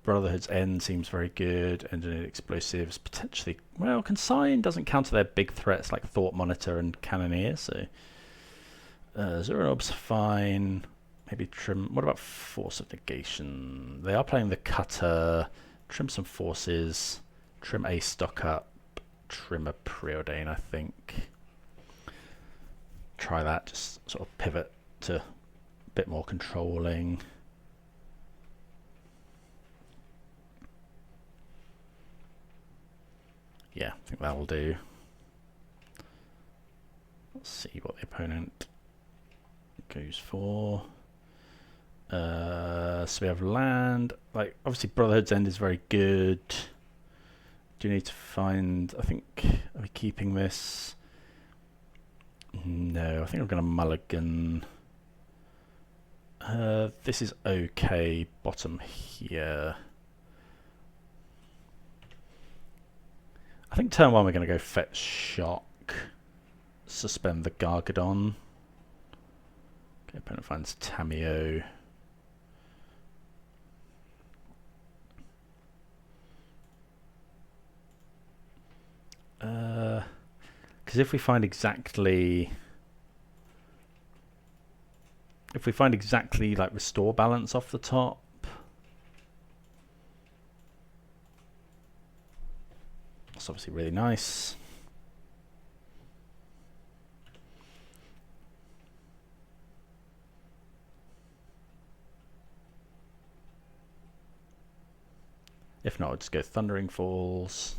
Brotherhood's End seems very good. Engineered Explosives potentially. Well, Consign doesn't counter their big threats like Thought Monitor and Cannoneer, so Zero-Orb's fine. Maybe trim. What about Force of Negation? They are playing the Cutter. Trim some forces. Trim a stock up. Trim a Preordain, I think. Try that. Just sort of pivot to a bit more controlling. Yeah, I think that will do. Let's see what the opponent goes for. So we have land. Like, obviously Brotherhood's End is very good. Do you need to find, I think, are we keeping this? No, I think I'm going to mulligan. This is okay, bottom here. I think turn 1 we're going to go Fetch Shock. Suspend the Gargadon. Okay, opponent finds Tamiyo. Because if we find exactly like Restore Balance off the top, that's obviously really nice. If not, I'll just go Thundering Falls.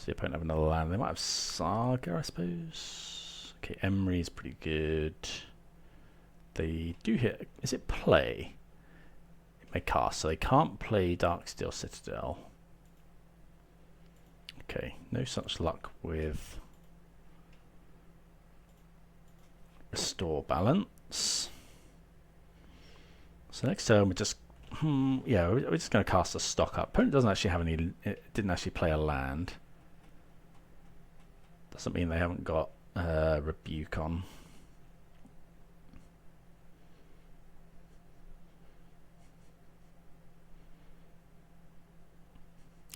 The opponent have another land. They might have Saga, I suppose. Okay, Emery is pretty good. They do hit. Is it play? It may cast, so they can't play Darksteel Citadel. Okay, no such luck with Restore Balance. So next turn we're just yeah, we're just going to cast a stock up. Opponent doesn't actually have any. It didn't actually play a land. Doesn't mean they haven't got Rebuke on.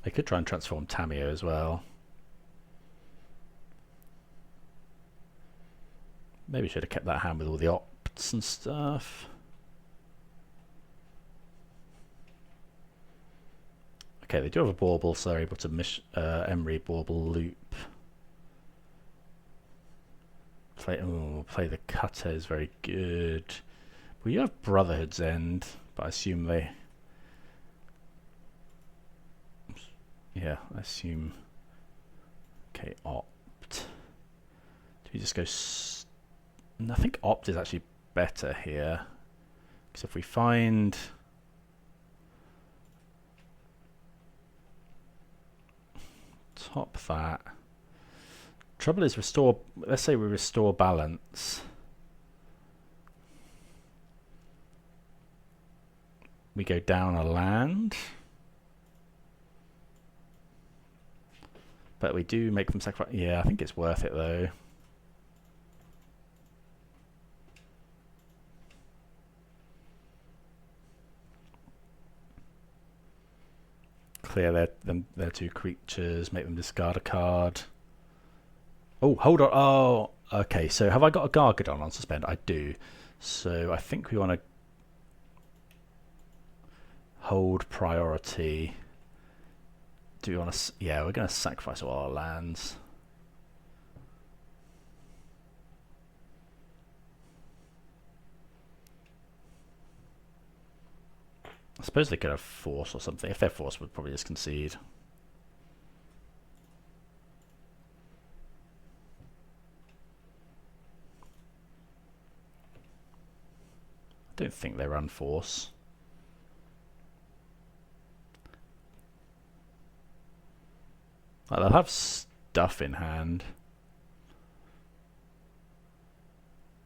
They could try and transform Tamiyo as well. Maybe should have kept that hand with all the opts and stuff. Okay, they do have a Bauble, so they're able to Emery Bauble loop. Play the Cutter is very good. Well, you have Brotherhood's End, but I assume they. Yeah, I assume. Okay, Opt. Do we just go? I think Opt is actually better here Because if we find top that, trouble is restore, let's say we restore balance. We go down a land. But we do make them sacrifice. Yeah, I think it's worth it though. Clear their two creatures, make them discard a card. Oh, hold on. Oh, okay. So have I got a Gargadon on suspend? I do. So I think we want to hold priority. Do we want to? Yeah, we're going to sacrifice all our lands. I suppose they could have force or something. If they're force, we'd probably just concede. I don't think they run force. Like, they'll have stuff in hand,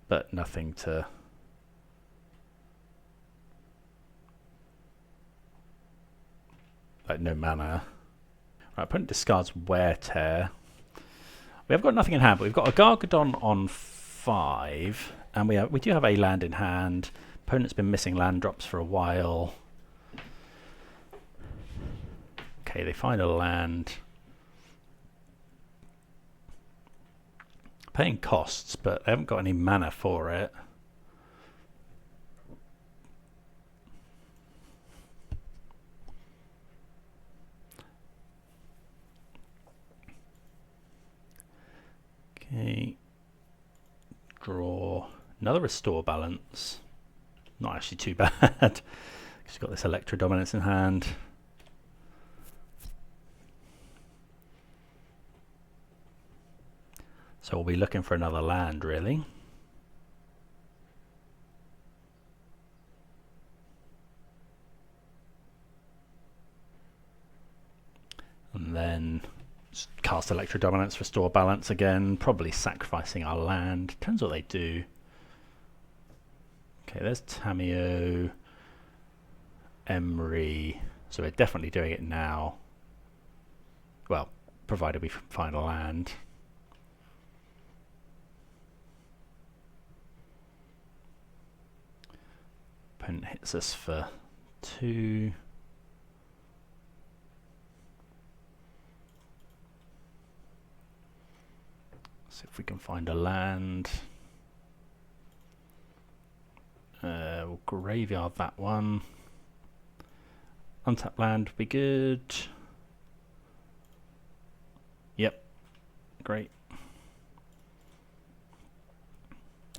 but nothing to. Like, no mana. Right, opponent discards Wear Tear. We have got nothing in hand, but we've got a Gargadon on 5, and we do have a land in hand. Opponent's been missing land drops for a while. Okay, they find a land. Paying costs, but they haven't got any mana for it. Okay, draw another restore balance. Not actually too bad. She's got this Electrodominance in hand. So we'll be looking for another land, really. And then cast Electrodominance, restore balance again, probably sacrificing our land. Depends what they do. Okay, there's Tameo, Emery. So we're definitely doing it now. Well, provided we find a land. Opponent hits us for 2. See if we can find a land. We'll graveyard that one. Untap land would be good. Yep, great.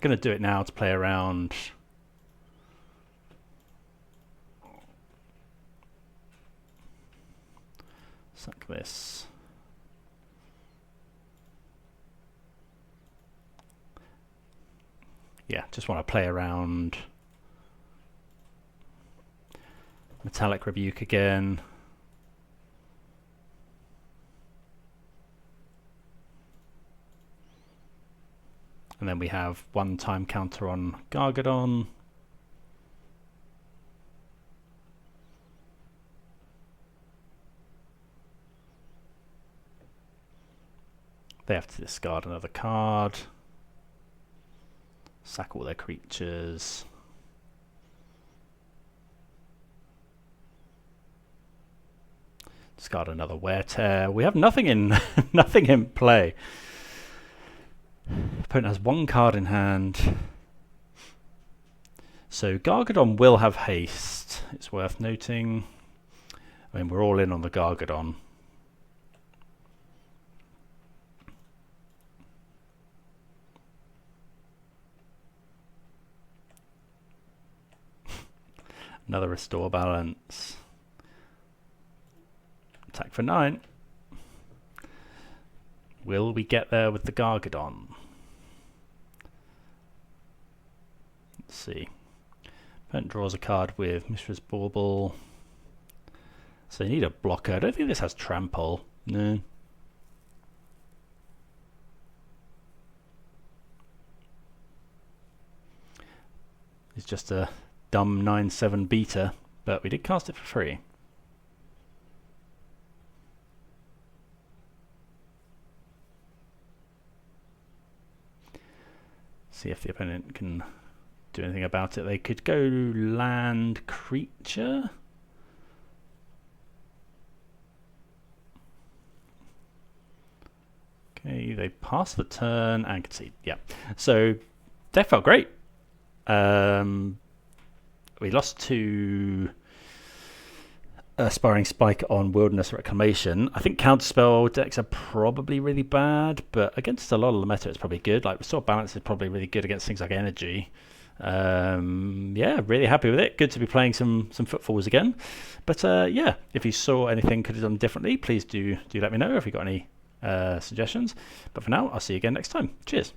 Gonna do it now to play around. Sack this. Yeah, just want to play around. Metallic Rebuke again. And then we have 1-time counter on Gargadon. They have to discard another card. Sack all their creatures. Discard another Wear Tear. We have nothing in nothing in play. Opponent has 1 card in hand. So Gargadon will have haste. It's worth noting. I mean, we're all in on the Gargadon. Another restore balance. Attack for 9. Will we get there with the Gargadon? Let's see. Opponent draws a card with Mishra's Bauble. So you need a blocker. I don't think this has trample. No. It's just a dumb 9/7 beta, but we did cast it for free. See if the opponent can do anything about it. They could go land creature. Okay, they pass the turn and concede. Yeah, so deck felt great. We lost to Aspiring Spike on Wilderness Reclamation. I think counterspell decks are probably really bad, but against a lot of the meta, it's probably good. Like Restore Balance is probably really good against things like Energy. Yeah, really happy with it. Good to be playing some Footfalls again. But yeah, if you saw anything could have done differently, please do let me know if you got any suggestions. But for now, I'll see you again next time. Cheers.